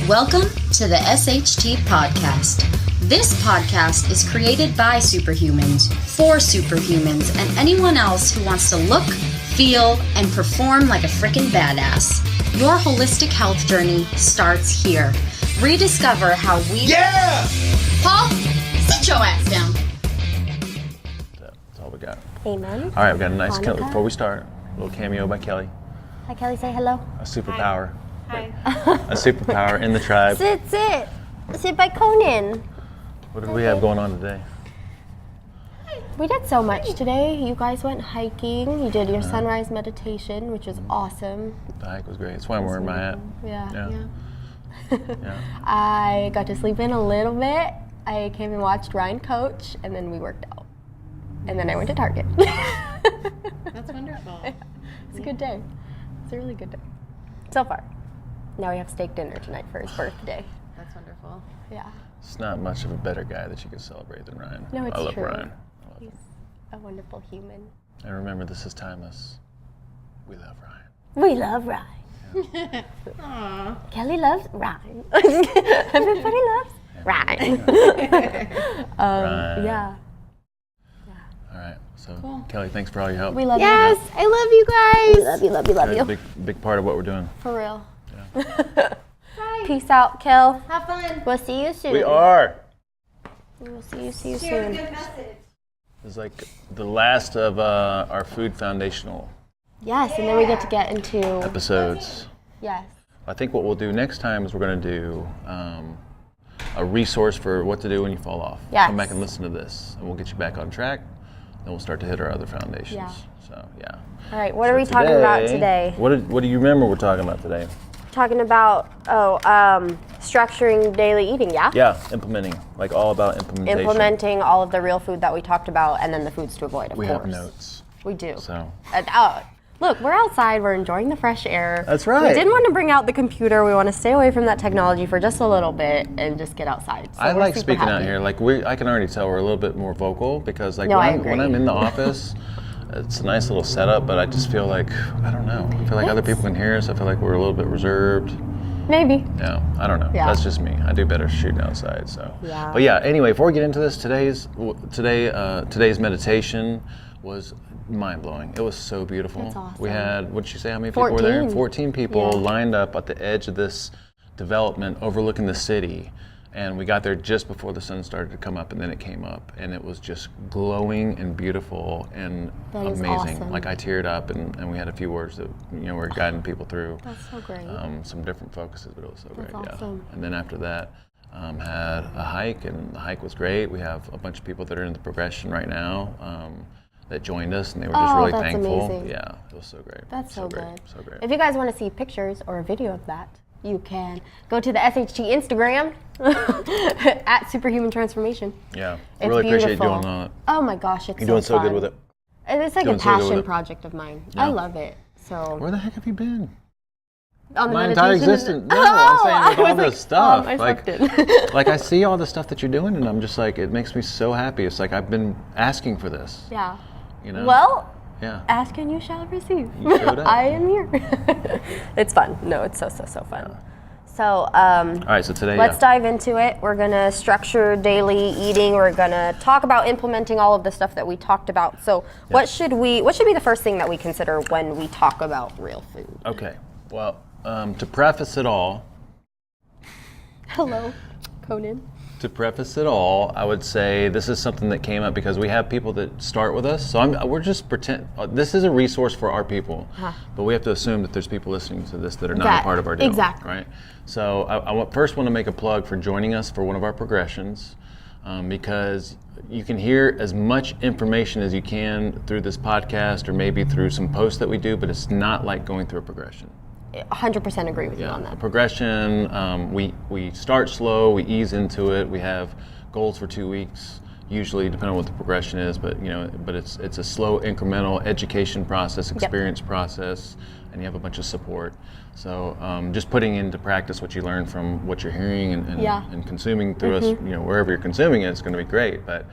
Welcome to the SHT podcast. This podcast is created by superhumans, for superhumans, and anyone else who wants to look, feel, and perform like a freaking badass. Your holistic health journey starts here. Rediscover how we... Yeah! Paul, sit your ass down. That's all we got. Amen. All right, we got a nice Kelly. Before we start, a little cameo by Kelly. Hi, Kelly. Say hello. A superpower. Hi. A superpower in the tribe. Sit by Conan. What did we have going on today? We did so much today. You guys went hiking. You did your sunrise meditation, which was awesome. The hike was great. That's why I'm wearing my hat. Yeah. Yeah. I got to sleep in a little bit. I came and watched Ryan coach, and then we worked out. And then I went to Target. That's wonderful. It's a good day. It's a really good day. So far. Now we have steak dinner tonight for his birthday. That's wonderful. Yeah. It's not much of a better guy that you could celebrate than Ryan. No, it's I love true. Ryan. He's a wonderful human. And remember, this is timeless. We love Ryan. We love Ryan. Aww. Kelly loves Ryan. Everybody loves Ryan. Ryan. Yeah. All right. So, Cool. Kelly, thanks for all your help. We love Yes, I love you guys. you. Love you. Big, big part of what we're doing. For real. Yeah. Peace out, Kel. Have fun. We'll see you soon. We are. We will see you Share a soon. good message. It's like the last of our food foundational Yes, and then we get to get into episodes. yes. I think what we'll do next time is we're going to do a resource for what to do when you fall off. Yes. Come back and listen to this, and we'll get you back on track. Then we'll start to hit our other foundations. Yeah. So, yeah. All right, what are we talking about today? What do you remember we're talking about today? Talking about structuring daily eating, yeah? Yeah, implementing, like all about implementation. Implementing all of the real food that we talked about, and then the foods to avoid, of We course. have notes. We do. So, Look, we're outside, we're enjoying the fresh air. That's right. We didn't want to bring out the computer, we want to stay away from that technology for just a little bit and just get outside. So I we're like super speaking out happy. here. Like I can already tell we're a little bit more vocal because like No, I when I'm agree. in the office, it's a nice little setup, but I just feel like, I don't know. I feel like other people can hear us. I feel like we're a little bit reserved. Maybe. Yeah, I don't know. Yeah. That's just me. I do better shooting outside. So, Yeah. But yeah. Anyway, before we get into this, today's meditation was mind blowing. It was so beautiful. That's awesome. We had, what did you say? How many people were there? 14 people Yeah. lined up at the edge of this development, overlooking the city. And we got there just before the sun started to come up, and then it came up, and it was just glowing and beautiful and That is amazing. awesome. Like I teared up, and we had a few words that we're guiding people through. That's so great. Some different focuses, but it was so great. awesome. Yeah. And then after that, had a hike, and the hike was great. We have a bunch of people that are in the progression right now that joined us, and they were just really that's thankful. amazing. Yeah, it was so great. That's so great. good. So great. If you guys want to see pictures or a video of that, you can go to the SHT Instagram at SuperHuman Transformation. Yeah, I It's really appreciate you beautiful. doing all that. Oh my gosh, it's You're doing so fun. good with it. And it's like Doing a so good with passion it. project of mine. Yeah. I love it. So Where the heck have you been? on the My entire meditation- existence. No, I'm saying with all this stuff. I like, slept in. like I see all the stuff that you're doing, and I'm just like, it makes me so happy. It's like I've been asking for this. Yeah. You know? Well, Yeah. ask and you shall receive. You showed up. I am here. It's fun. No, it's so fun. So All right. So today, let's dive into it. We're gonna structure daily eating. We're gonna talk about implementing all of the stuff that we talked about. So what should be the first thing that we consider when we talk about real food? Okay. Well, to preface it all, Hello, Conan. To preface it all, I would say this is something that came up because we have people that start with us. So we're just pretend. This is a resource for our people, but we have to assume that there's people listening to this that are not a part of our deal. Exactly. Right. So I first want to make a plug for joining us for one of our progressions, because you can hear as much information as you can through this podcast or maybe through some posts that we do, but it's not like going through a progression. 100% agree with you on A that. progression, we start slow, we ease into it. We have goals for 2 weeks, usually depending on what the progression is, but it's a slow incremental education process, experience process, and you have a bunch of support. So just putting into practice what you learn from what you're hearing and consuming through us, wherever you're consuming it, it's going to be great. But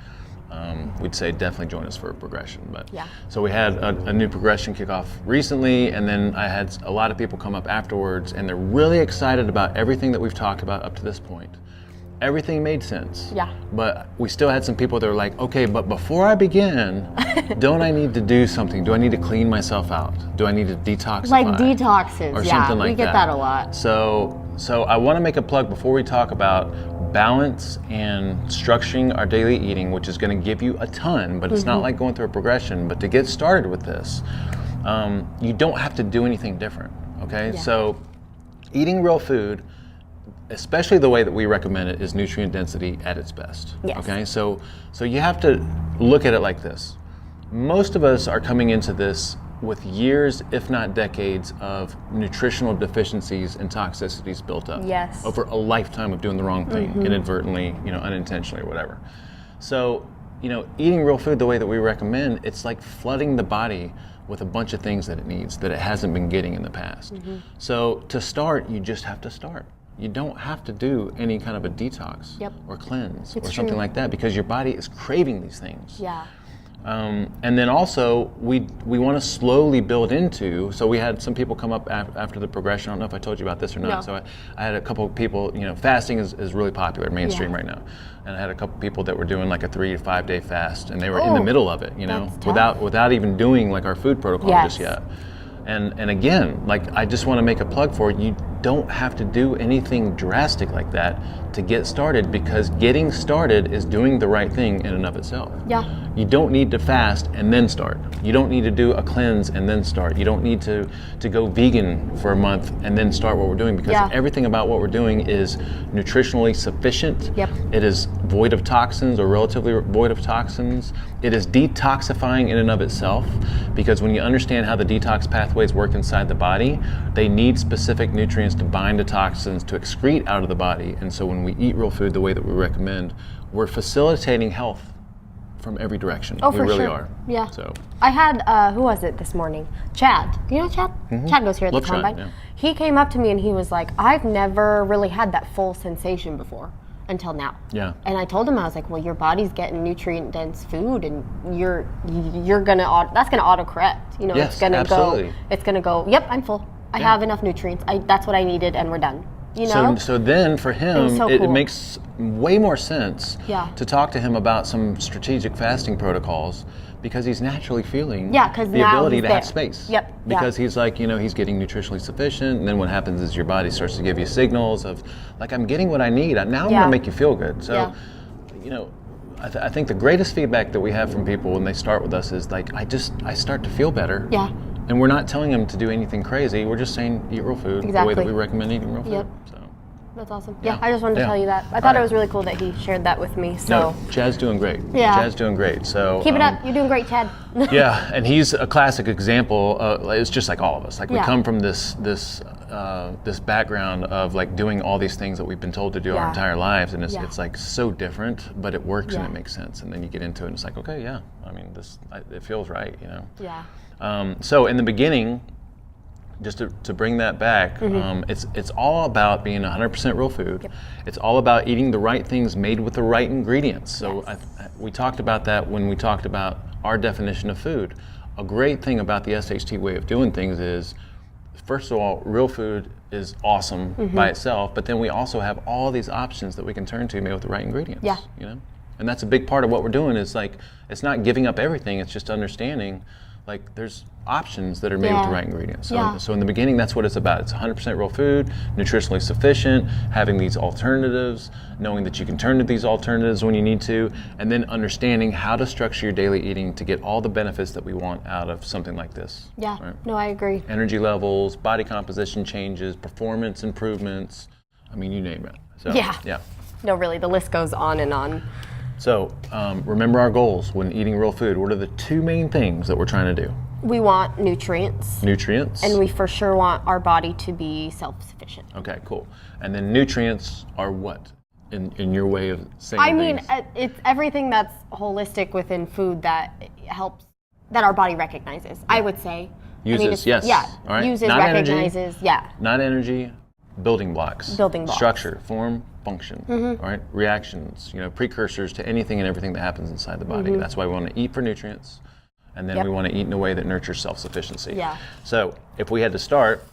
we'd say definitely join us for a progression. But Yeah. so we had a new progression kickoff recently, and then I had a lot of people come up afterwards, and they're really excited about everything that we've talked about up to this point. Everything made sense. Yeah. But we still had some people that were like, okay, but before I begin, don't I need to do something? Do I need to clean myself out? Do I need to detoxify? Like detoxes, or yeah, something like we get that a lot. So I want to make a plug before we talk about balance and structuring our daily eating, which is going to give you a ton, but it's not like going through a progression. But to get started with this, you don't have to do anything different, okay? Yeah. So eating real food, especially the way that we recommend it, is nutrient density at its best. Yes. Okay, so you have to look at it like this. Most of us are coming into this with years, if not decades, of nutritional deficiencies and toxicities built up. Yes. Over a lifetime of doing the wrong thing, inadvertently, unintentionally or whatever. So, eating real food the way that we recommend, it's like flooding the body with a bunch of things that it needs that it hasn't been getting in the past. So to start, you just have to start. You don't have to do any kind of a detox or cleanse It's or something true. like that, because your body is craving these things. Yeah. And then also, we want to slowly build into, so we had some people come up after the progression. I don't know if I told you about this or not. No. So I had a couple of people, fasting is really popular, mainstream Yeah. right now. And I had a couple people that were doing like a 3 to 5 day fast, and they were in the middle of it, that's tough. without even doing like our food protocol just Yes. yet. And again, like, I just want to make a plug for you. Don't have to do anything drastic like that to get started, because getting started is doing the right thing in and of itself. Yeah. You don't need to fast and then start. You don't need to do a cleanse and then start. You don't need to go vegan for a month and then start what we're doing, because Yeah. everything about what we're doing is nutritionally sufficient. Yep. It is void of toxins, or relatively void of toxins. It is detoxifying in and of itself, because when you understand how the detox pathways work inside the body, they need specific nutrients to bind to toxins to excrete out of the body. And so when we eat real food the way that we recommend, we're facilitating health from every direction. Oh, we for really sure. are. Yeah. So I had, who was it this morning? Chad. You know Chad? Chad goes here at Love the Chad, Combine. yeah. He came up to me and he was like, I've never really had that full sensation before until now. Yeah. And I told him, I was like, well, your body's getting nutrient dense food, and you're gonna, that's gonna autocorrect. Yes, it's gonna absolutely. it's gonna go, yep, I'm full. I Yeah. have enough nutrients. That's what I needed, and we're done. So then for him, was so it cool. makes way more sense Yeah. to talk to him about some strategic fasting protocols, because he's naturally feeling Yeah, 'cause the now ability he's to have there. space. Yep, yeah. Because he's like, he's getting nutritionally sufficient, and then what happens is your body starts to give you signals of, like, I'm getting what I need. Now I'm Yeah. gonna make you feel good. So, Yeah. I think the greatest feedback that we have from people when they start with us is like, I start to feel better. Yeah. And we're not telling them to do anything crazy. We're just saying eat real food the way Exactly. that we recommend eating real food. Yep. So. That's awesome. Yeah. Yeah, I just wanted to Yeah. tell you that. I All thought right. it was really cool that he shared that with me. So No, Chad's doing great. Yeah. Chad's doing great. So keep it up. You're doing great, Chad. Yeah, and he's a classic example. It's just like all of us. Like, we Yeah. come from this background of like doing all these things that we've been told to do our Yeah. entire lives, and Yeah. it's like so different, but it works and Yeah. it makes sense. And then you get into it, and it's like, okay, yeah. I mean, it feels right, Yeah. So in the beginning, just to bring that back, it's all about being 100% real food. Yep. It's all about eating the right things made with the right ingredients. So Yes. we talked about that when we talked about our definition of food. A great thing about the SHT way of doing things is, first of all, real food is awesome by itself, but then we also have all these options that we can turn to made with the right ingredients. Yeah. And that's a big part of what we're doing, is like, it's not giving up everything, it's just understanding, like, there's options that are made with the Yeah. right ingredients. So, Yeah. so in the beginning, that's what it's about. It's 100% real food, nutritionally sufficient, having these alternatives, knowing that you can turn to these alternatives when you need to, and then understanding how to structure your daily eating to get all the benefits that we want out of something like this. Yeah. Right? No, I agree. Energy levels, body composition changes, performance improvements. I mean, you name it. So, Yeah. Yeah. No, really, the list goes on and on. So remember our goals when eating real food. What are the two main things that we're trying to do? We want nutrients, Nutrients. and we for sure want our body to be self-sufficient. Okay, cool. And then nutrients are what, in your way of saying I mean, things? it's everything that's holistic within food that helps, that our body recognizes, I would say. Uses, I mean, yes. Yeah, All right. uses, Not energy. recognizes, yeah. Not energy, building blocks. Building blocks. Structure, form, function, all right? Reactions, precursors to anything and everything that happens inside the body. That's why we want to eat for nutrients, and then we want to eat in a way that nurtures self-sufficiency. Yeah. So if we had to start,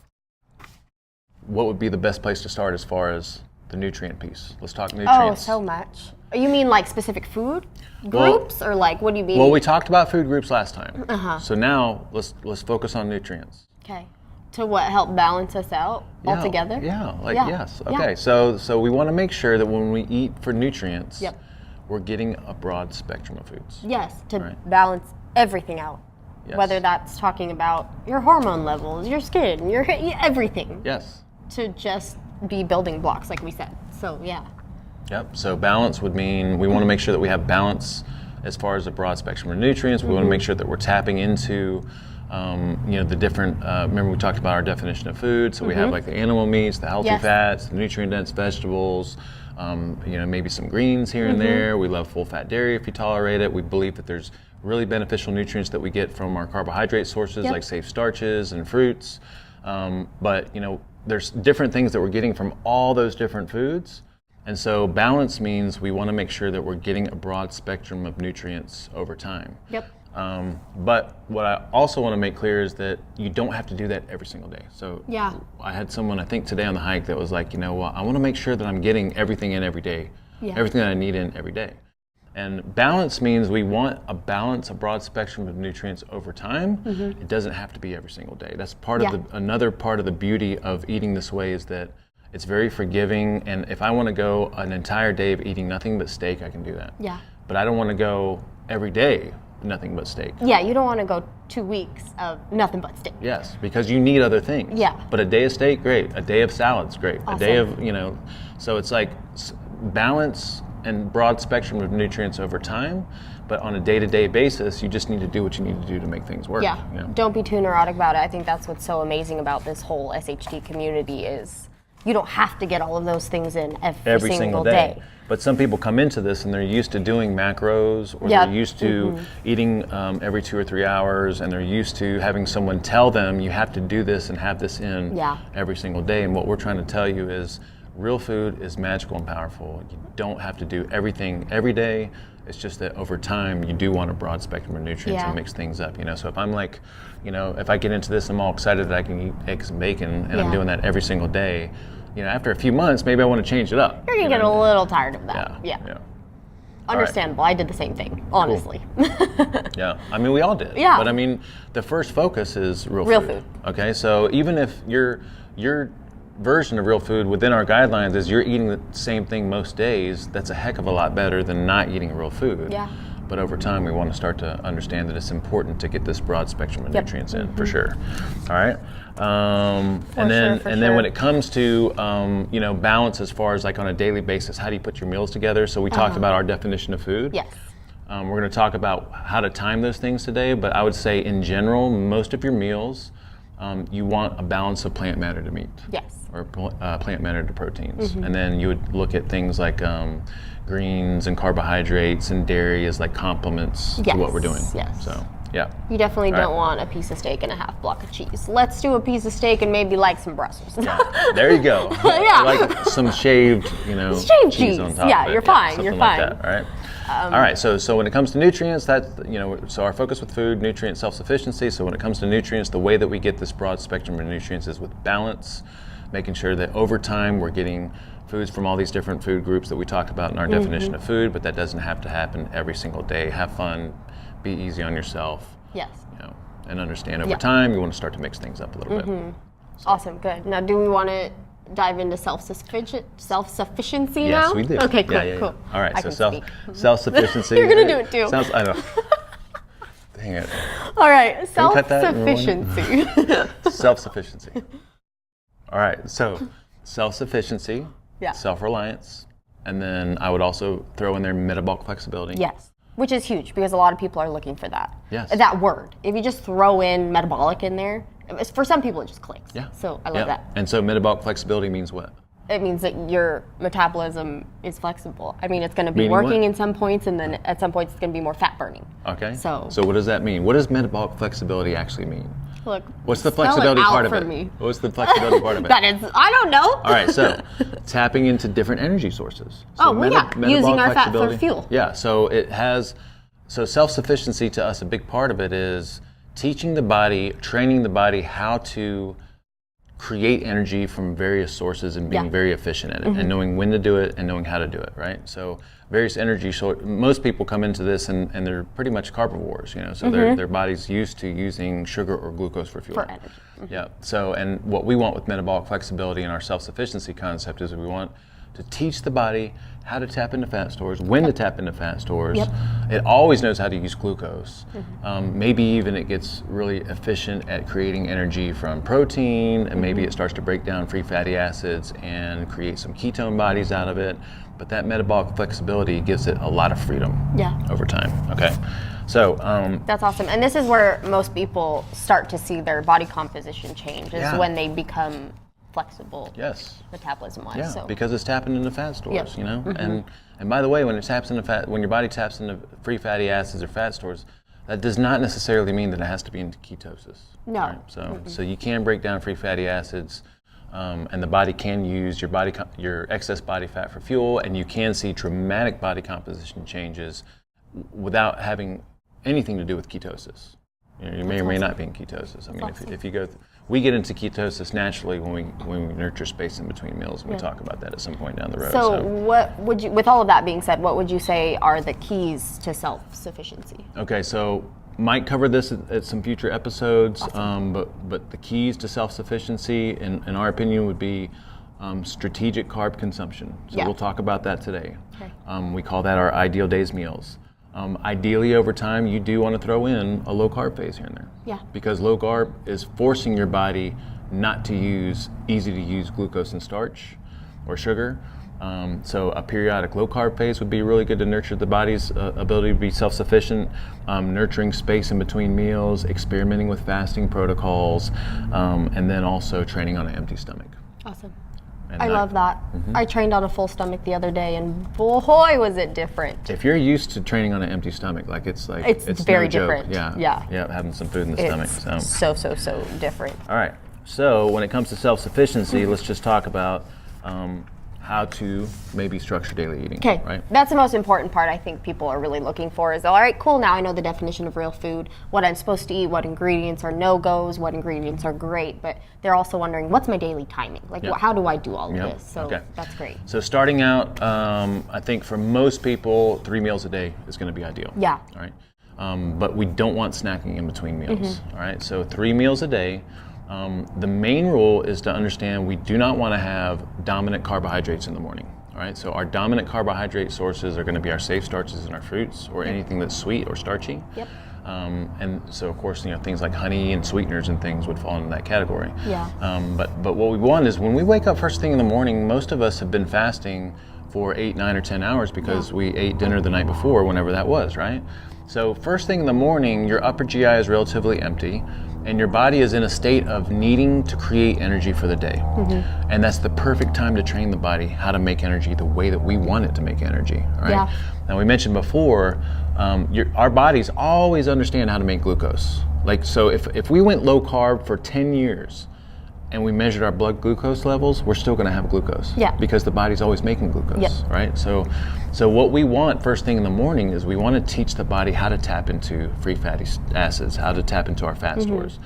what would be the best place to start as far as the nutrient piece? Let's talk nutrients. Oh, so much. You mean like specific food groups, or like what do you mean? Well, we talked about food groups last time. So now let's focus on nutrients. Okay. To what, help balance us out altogether? Yeah, yes. Yeah. Okay, so we want to make sure that when we eat for nutrients, Yep. we're getting a broad spectrum of foods. Yes, to Right. balance everything out. Yes. Whether that's talking about your hormone levels, your skin, your everything. Yes. To just be building blocks, like we said. So, yeah. Yep. So balance would mean we want to make sure that we have balance as far as a broad spectrum of nutrients. We want to make sure that we're tapping into, the different. Remember we talked about our definition of food. So we have like the animal meats, the healthy Yes. fats, the nutrient-dense vegetables. Maybe some greens here and there. We love full-fat dairy if you tolerate it. We believe that there's really beneficial nutrients that we get from our carbohydrate sources, Yep. like safe starches and fruits. But there's different things that we're getting from all those different foods. And so balance means we want to make sure that we're getting a broad spectrum of nutrients over time. Yep. But what I also want to make clear is that you don't have to do that every single day. So Yeah. I had someone, I think today on the hike, that was like, I want to make sure that I'm getting everything in every day, Yeah. everything that I need in every day. And balance means we want a broad spectrum of nutrients over time. It doesn't have to be every single day. That's part of another part of the beauty of eating this way is that it's very forgiving. And if I want to go an entire day of eating nothing but steak, I can do that. Yeah. But I don't want to go every day nothing but steak. Yeah, you don't want to go 2 weeks of nothing but steak. Yes, because you need other things. Yeah. But a day of steak, great. A day of salads, great. Awesome. A day of, so it's like balance and broad spectrum of nutrients over time. But on a day-to-day basis, you just need to do what you need to do to make things work. Yeah, you know? Don't be too neurotic about it. I think that's what's so amazing about this whole SHT community is you don't have to get all of those things in every single day. But some people come into this and they're used to doing macros, or Yeah. they're used to eating every 2 or 3 hours, and they're used to having someone tell them you have to do this and have this in every single day. And what we're trying to tell you is real food is magical and powerful. You don't have to do everything every day. It's just that over time you do want a broad spectrum of nutrients and mix things up. So if I'm like, if I get into this, I'm all excited that I can eat eggs and bacon, and I'm doing that every single day. After a few months, maybe I want to change it up. You're gonna get a little tired of that. Yeah. Understandable. I did the same thing, honestly. Yeah, I mean, we all did. Yeah. But I mean, the first focus is real food. Okay, so even if your version of real food within our guidelines is you're eating the same thing most days, that's a heck of a lot better than not eating real food. Yeah. But over time, we want to start to understand that it's important to get this broad spectrum of nutrients in, for sure. All right. And then when it comes to balance as far as like on a daily basis, how do you put your meals together? So we talked about our definition of food. Yes. We're going to talk about how to time those things today, but I would say in general, most of your meals, you want a balance of plant matter to meat. Yes. Or plant matter to proteins. And then you would look at things like greens and carbohydrates and dairy as like complements to what we're doing. Yes. So, yeah. You definitely don't want a piece of steak and a half block of cheese. Let's do a piece of steak and maybe like some Brussels. There you go. Yeah. Like some shaved, shaved cheese on top Yeah, of it. you're fine. Something You're like fine. that, all right? All right, so when it comes to nutrients, so our focus with food, nutrient self-sufficiency. So when it comes to nutrients, the way that we get this broad spectrum of nutrients is with balance, making sure that over time we're getting foods from all these different food groups that we talked about in our definition of food, but that doesn't have to happen every single day. Have fun, be easy on yourself. Yes. And understand over time you want to start to mix things up a little bit. Awesome, good. Now, do we want to dive into self-sufficiency now? Yes, we do. Okay, cool, Yeah. cool. All right, I so can speak. self-sufficiency. You're gonna do it too. I know. Dang it. All right, you cut that and self-sufficiency. Self-sufficiency. All right, so self-sufficiency, Yeah. self-reliance, and then I would also throw in there metabolic flexibility. Yes, which is huge because a lot of people are looking for that. Yes. That word. If you just throw in metabolic in there, for some people it just clicks. Yeah. So I love that. And so metabolic flexibility means what? It means that your metabolism is flexible. I mean, it's going to be Meaning working what? in some points, and then at some points it's going to be more fat burning. Okay. So what does that mean? What does metabolic flexibility actually mean? Look, What's the spell it flexibility out part of for it? me. What's the flexibility part of it? That is, I don't know. All right, so tapping into different energy sources. So Oh, well, yeah, metabolic using our fat for flexibility- fuel. Yeah, so it has, so self-sufficiency to us, a big part of it is teaching the body, training the body how to create energy from various sources and being very efficient at it, and knowing when to do it and knowing how to do it, right? So various energy most people come into this and they're pretty much carbivores, you know, so their body's used to using sugar or glucose for fuel. For energy. Yeah, so, and what we want with metabolic flexibility and our self-sufficiency concept is we want to teach the body how to tap into fat stores, when to tap into fat stores. It always knows how to use glucose. Maybe even it gets really efficient at creating energy from protein, and maybe it starts to break down free fatty acids and create some ketone bodies out of it. But that metabolic flexibility gives it a lot of freedom over time, okay? So That's awesome. And this is where most people start to see their body composition change, is when they become flexible metabolism-wise. Yeah, So. because it's tapping into fat stores, you know? And by the way, when it taps into fat, when your body taps into free fatty acids or fat stores, that does not necessarily mean that it has to be into ketosis. No. Right? So you can break down free fatty acids, and the body can use your excess body fat for fuel, and you can see dramatic body composition changes without having anything to do with ketosis. You know, you may or may not be in ketosis. I mean, if you go, we get into ketosis naturally when we nurture space in between meals, and we talk about that at some point down the road. So what would you, with all of that being said, what would you say are the keys to self-sufficiency? Okay, so might cover this at some future episodes, but the keys to self-sufficiency, in our opinion, would be strategic carb consumption. So we'll talk about that today. Okay. We call that our ideal days meals. Ideally, over time, you do want to throw in a low-carb phase here and there. Yeah. Because low-carb is forcing your body not to use easy-to-use glucose and starch or sugar. So a periodic low-carb phase would be really good to nurture the body's ability to be self-sufficient, nurturing space in between meals, experimenting with fasting protocols, and then also training on an empty stomach. Awesome. And I love that. I trained on a full stomach the other day, and boy, was it different. If you're used to training on an empty stomach, it's very no joke. different. Yeah, having some food in the stomach. So different. All right. So when it comes to self-sufficiency, let's just talk about how to maybe structure daily eating. Okay, right? That's the most important part I think people are really looking for is, all right, cool, now I know the definition of real food, what I'm supposed to eat, what ingredients are no-goes, what ingredients are great, but they're also wondering, what's my daily timing? Like, how do I do all of this? So that's great. So starting out, I think for most people, 3 meals a day is going to be ideal. Yeah. All right. But we don't want snacking in between meals. All right. So 3 meals a day. The main rule is to understand we do not want to have dominant carbohydrates in the morning. All right, so our dominant carbohydrate sources are going to be our safe starches in our fruits, or anything that's sweet or starchy. Yep. And so, of course, things like honey and sweeteners and things would fall into that category. Yeah. But what we want is when we wake up first thing in the morning, most of us have been fasting for 8, 9, or 10 hours because we ate dinner the night before, whenever that was, right? So first thing in the morning, your upper GI is relatively empty, and your body is in a state of needing to create energy for the day. And that's the perfect time to train the body how to make energy the way that we want it to make energy, right? Yeah. Now we mentioned before, our bodies always understand how to make glucose. Like, so if we went low carb for 10 years and we measured our blood glucose levels, we're still gonna have glucose. Yeah. Because the body's always making glucose, right? So what we want first thing in the morning is we want to teach the body how to tap into free fatty acids, how to tap into our fat stores.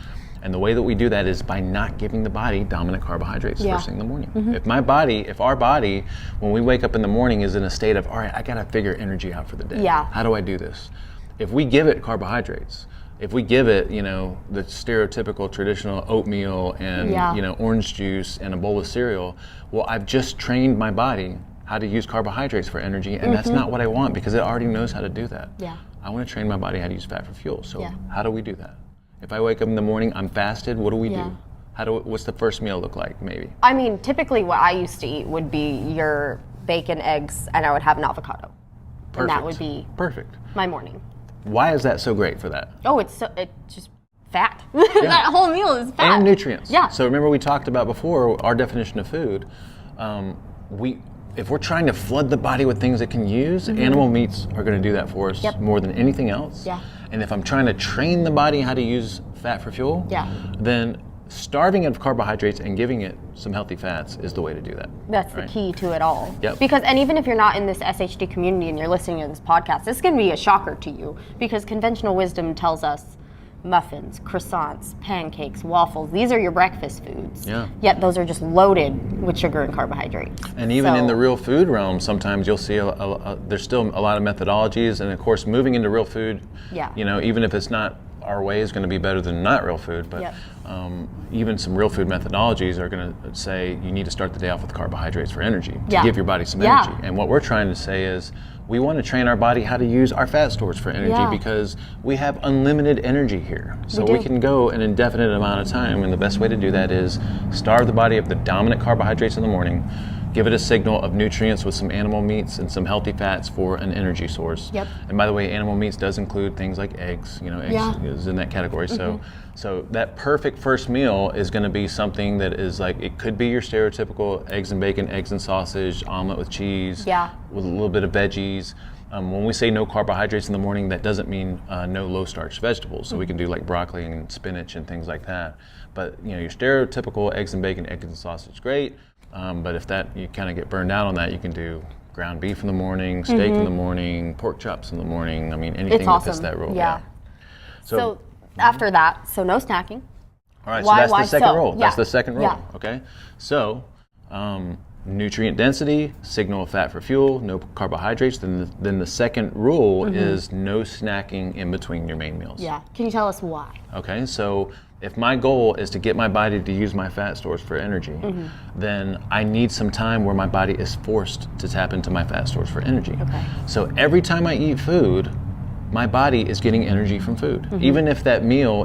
And the way that we do that is by not giving the body dominant carbohydrates first thing in the morning. If our body, when we wake up in the morning, is in a state of, all right, I gotta figure energy out for the day. Yeah. How do I do this? If we give it carbohydrates, if we give it, the stereotypical traditional oatmeal and, orange juice and a bowl of cereal, well, I've just trained my body how to use carbohydrates for energy, and that's not what I want because it already knows how to do that. Yeah. I want to train my body how to use fat for fuel. So how do we do that? If I wake up in the morning, I'm fasted, what do we do? What's the first meal look like, maybe? I mean, typically what I used to eat would be your bacon, eggs, and I would have an avocado. Perfect. And that would be perfect. My morning. Why is that so great for that? Oh, it's just fat. That whole meal is fat. And nutrients. Yeah. So remember we talked about before, our definition of food, if we're trying to flood the body with things it can use, animal meats are going to do that for us more than anything else. Yeah. And if I'm trying to train the body how to use fat for fuel, then starving it of carbohydrates and giving it some healthy fats is the way to do that. That's the key to it all. Yep. Because, and even if you're not in this SHT community and you're listening to this podcast, this can be a shocker to you, because conventional wisdom tells us muffins, croissants, pancakes, waffles, these are your breakfast foods. Yeah. Yet those are just loaded with sugar and carbohydrates. And even in the real food realm, sometimes you'll see there's still a lot of methodologies, and of course moving into real food, you know, even if it's not our way, is going to be better than not real food, but even some real food methodologies are going to say you need to start the day off with carbohydrates for energy, to give your body some energy. And what we're trying to say is we want to train our body how to use our fat stores for energy, because we have unlimited energy here. So we can go an indefinite amount of time, and the best way to do that is starve the body of the dominant carbohydrates in the morning, give it a signal of nutrients with some animal meats and some healthy fats for an energy source. And by the way, animal meats does include things like eggs. You know, eggs is in that category. So that perfect first meal is going to be something that is like, it could be your stereotypical eggs and bacon, eggs and sausage, omelet with cheese, with a little bit of veggies. When we say no carbohydrates in the morning, that doesn't mean no low starch vegetables. So we can do like broccoli and spinach and things like that. But you know, your stereotypical eggs and bacon, eggs and sausage, great. But if that, you kind of get burned out on that, you can do ground beef in the morning, steak in the morning, pork chops in the morning. I mean, anything that fits that rule. So after that, so no snacking. All right, so that's the second rule. Yeah. That's the second rule, okay? So, nutrient density, signal of fat for fuel, no carbohydrates. Then the second rule is no snacking in between your main meals. Can you tell us why? Okay, so if my goal is to get my body to use my fat stores for energy, then I need some time where my body is forced to tap into my fat stores for energy. So every time I eat food, my body is getting energy from food. Even if that meal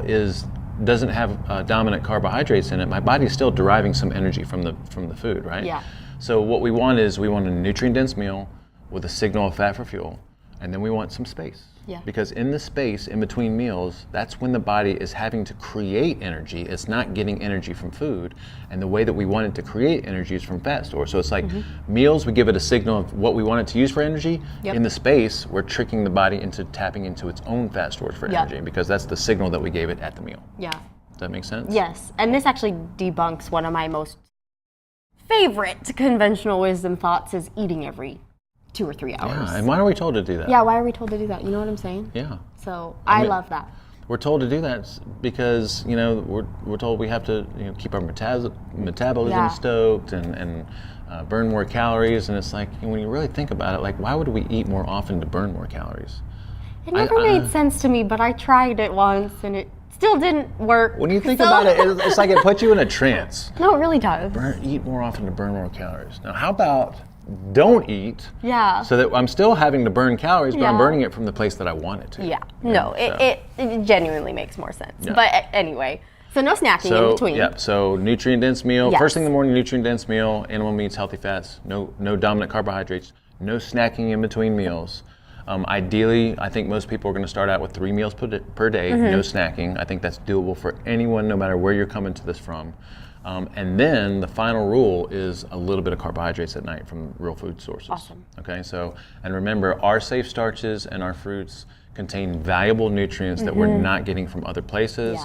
doesn't have dominant carbohydrates in it, my body is still deriving some energy from the food, right? So what we want is, we want a nutrient-dense meal with a signal of fat for fuel, and then we want some space. Because in the space in between meals, that's when the body is having to create energy. It's not getting energy from food. And the way that we want it to create energy is from fat stores. So it's like meals, we give it a signal of what we want it to use for energy. In the space, we're tricking the body into tapping into its own fat stores for energy, because that's the signal that we gave it at the meal. Does that make sense? Yes, and this actually debunks one of my most favorite conventional wisdom thoughts, is eating every 2 or 3 hours. And why are we told to do that? Why are we told to do that? You know what I'm saying? So I love that. We're told to do that because, you know, we're told we have to, you know, keep our metabolism stoked and burn more calories. And it's like, when you really think about it, like, why would we eat more often to burn more calories? It never made sense to me, but I tried it once and it still didn't work. When you think about it, it's like it puts you in a trance. No, it really does. Eat more often to burn more calories. Now, how about don't eat, so that I'm still having to burn calories, but I'm burning it from the place that I want it to. It genuinely makes more sense. But anyway, so no snacking in between. So nutrient-dense meal, first thing in the morning, nutrient-dense meal, animal meats, healthy fats, no dominant carbohydrates, no snacking in between meals. Ideally, I think most people are going to start out with 3 meals per day, no snacking. I think that's doable for anyone, no matter where you're coming to this from. And then the final rule is a little bit of carbohydrates at night from real food sources. Okay, so, and remember, our safe starches and our fruits contain valuable nutrients that we're not getting from other places.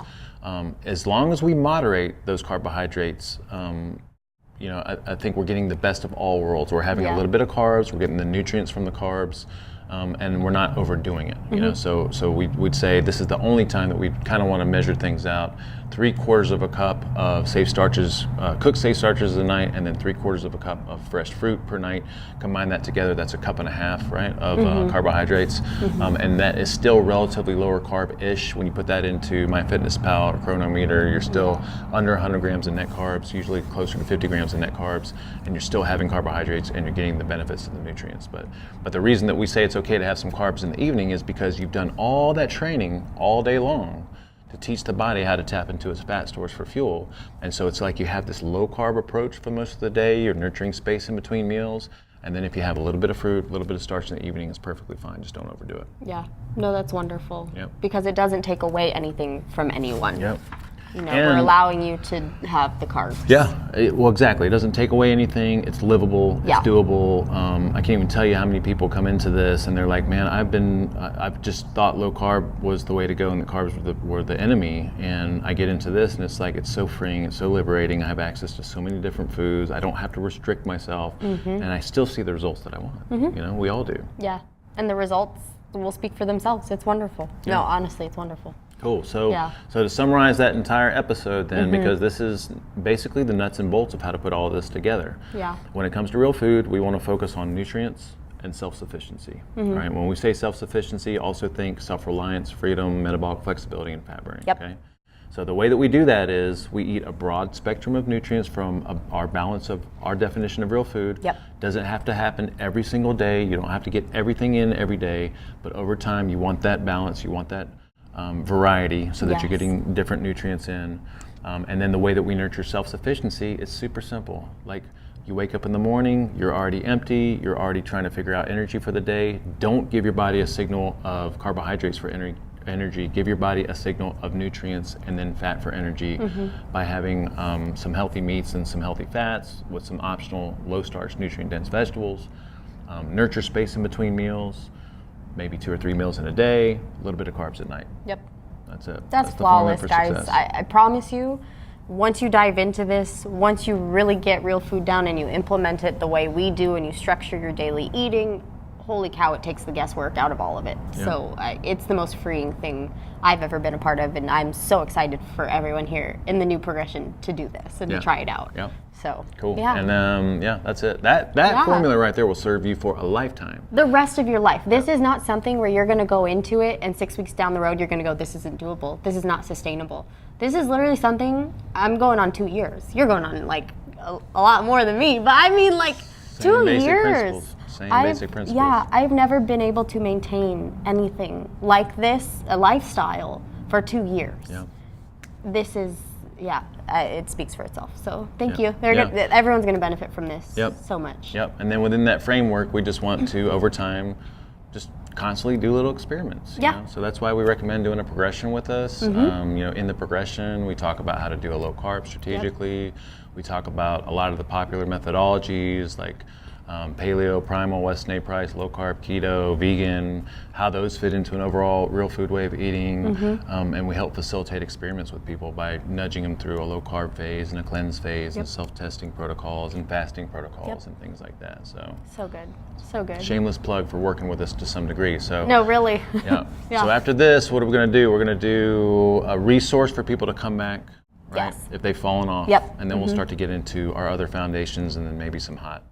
As long as we moderate those carbohydrates, you know, I think we're getting the best of all worlds. We're having a little bit of carbs, we're getting the nutrients from the carbs, and we're not overdoing it. You know, so we'd say this is the only time that we kind of want to measure things out. 3/4 of a cup of safe starches, cooked safe starches a night, and then 3/4 of a cup of fresh fruit per night. Combine that together, that's a 1.5 cups, right, of carbohydrates. And that is still relatively lower carb-ish. When you put that into MyFitnessPal or Chronometer, you're still under 100 grams of net carbs, usually closer to 50 grams of net carbs, and you're still having carbohydrates and you're getting the benefits of the nutrients. But the reason that we say it's okay to have some carbs in the evening is because you've done all that training all day long to teach the body how to tap into its fat stores for fuel. And so it's like you have this low carb approach for most of the day, you're nurturing space in between meals, and then if you have a little bit of fruit, a little bit of starch in the evening, it's perfectly fine, just don't overdo it. No, that's wonderful. Because it doesn't take away anything from anyone. we're allowing you to have the carbs. Yeah, well, exactly. It doesn't take away anything. It's livable. It's doable. I can't even tell you how many people come into this and they're like, man, I've just thought low carb was the way to go and the carbs were the enemy. And I get into this and it's like, it's so freeing. It's so liberating. I have access to so many different foods. I don't have to restrict myself. And I still see the results that I want. We all do. Yeah. And the results will speak for themselves. It's wonderful. No, honestly, it's wonderful. Cool. So to summarize that entire episode then, because this is basically the nuts and bolts of how to put all of this together. Yeah. When it comes to real food, we want to focus on nutrients and self-sufficiency. Right? When we say self-sufficiency, also think self-reliance, freedom, metabolic flexibility, and fat burning. Okay? So the way that we do that is we eat a broad spectrum of nutrients from our balance of our definition of real food. Doesn't have to happen every single day. You don't have to get everything in every day, but over time you want that balance, you want that variety so that you're getting different nutrients in. And then the way that we nurture self-sufficiency is super simple. Like you wake up in the morning, you're already empty, you're already trying to figure out energy for the day. Don't give your body a signal of carbohydrates for energy. Give your body a signal of nutrients and then fat for energy by having some healthy meats and some healthy fats with some optional low-starch, nutrient-dense vegetables. Nurture space in between meals. Maybe 2 or 3 meals in a day, a little bit of carbs at night. That's it. That's flawless, guys. I promise you, once you dive into this, once you really get real food down and you implement it the way we do and you structure your daily eating, holy cow, it takes the guesswork out of all of it. So it's the most freeing thing I've ever been a part of, and I'm so excited for everyone here in the new progression to do this and to try it out. So cool. And that's it. That formula right there will serve you for a lifetime. The rest of your life. This is not something where you're going to go into it and 6 weeks down the road you're going to go, this isn't doable. This is not sustainable. This is literally something I'm going on 2 years. You're going on like a lot more than me, but I mean like 2 years. Same basic principles. Yeah, I've never been able to maintain anything like this, a lifestyle, for 2 years. This is, it speaks for itself. So thank you. Everyone's going to benefit from this so much. And then within that framework, we just want to, over time, just constantly do little experiments. You know? So that's why we recommend doing a progression with us. In the progression, we talk about how to do a low carb strategically. We talk about a lot of the popular methodologies like paleo, primal, Weston A. Price, low carb, keto, vegan, how those fit into an overall real food way of eating. And we help facilitate experiments with people by nudging them through a low carb phase and a cleanse phase and self-testing protocols and fasting protocols and things like that. So good. So good. Shameless plug for working with us to some degree. So no, really. So after this, what are we going to do? We're going to do a resource for people to come back, right? If they've fallen off. And then we'll start to get into our other foundations and then maybe some hot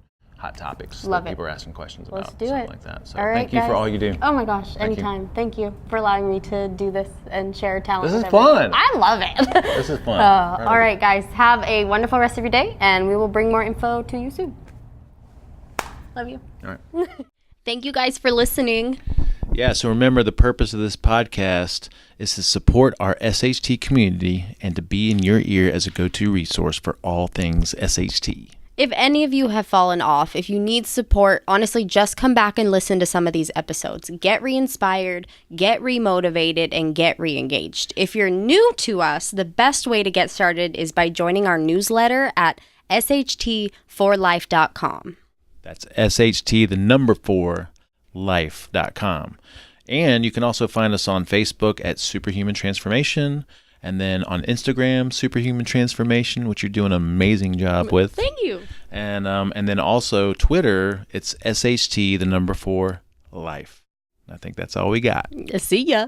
topics that people are asking questions about. Let's do something it. like that. So thank you for all you do. Oh my gosh, anytime. Thank you for allowing me to do this and share talent. This is fun. I love it. This is fun. All right, guys. Have a wonderful rest of your day, and we will bring more info to you soon. Love you. All right. Thank you guys for listening. Yeah, so remember the purpose of this podcast is to support our SHT community and to be in your ear as a go-to resource for all things SHT. If any of you have fallen off, if you need support, honestly, just come back and listen to some of these episodes. Get re-inspired, get re-motivated, and get re-engaged. If you're new to us, the best way to get started is by joining our newsletter at sht4life.com. That's SHT, the number 4, life.com. And you can also find us on Facebook at SuperHuman Transformation, and then on Instagram, SuperHuman Transformation, which you're doing an amazing job with. Thank you. And then also Twitter, it's SHT, the number 4, life. I think that's all we got. See ya.